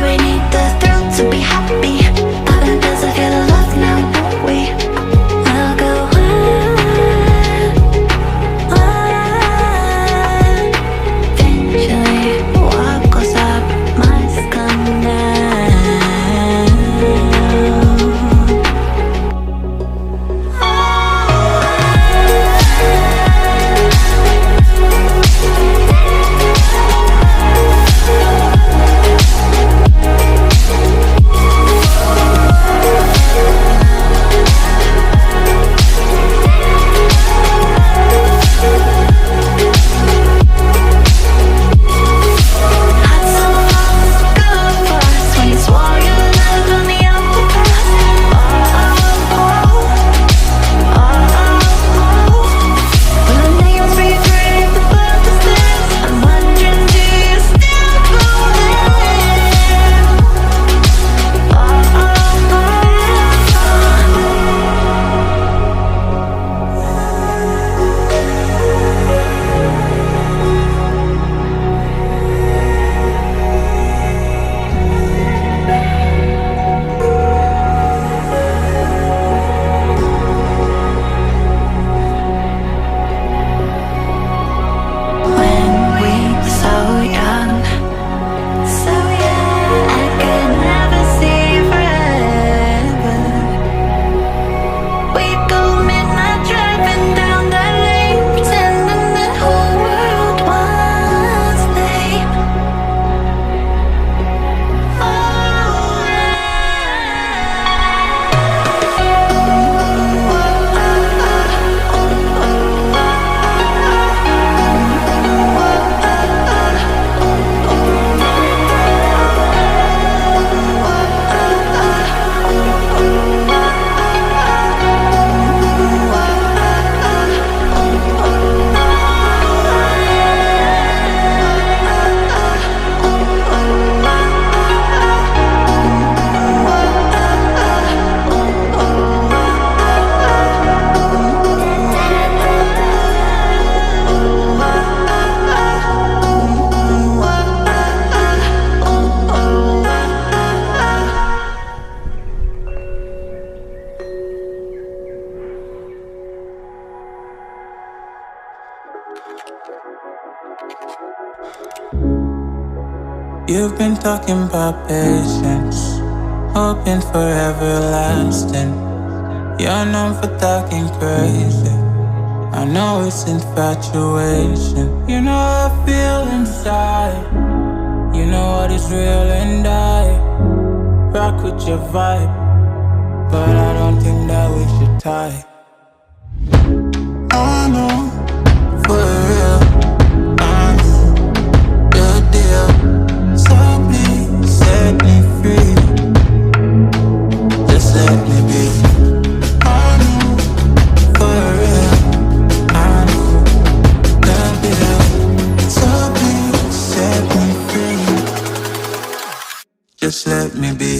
we need the thrill to be happy. But it doesn't feel love now, do we? I'll go wild. Eventually, what goes up must come down. You've been talking about patience, hoping for everlasting. You're known for talking crazy. I know it's infatuation. You know how I feel inside. You know what is real and I rock with your vibe, but I don't think that we should tie. I know, for real, I know the deal. So please set me free. Just let me be. I know, for real, I know the deal. So please set me free. Just let me be.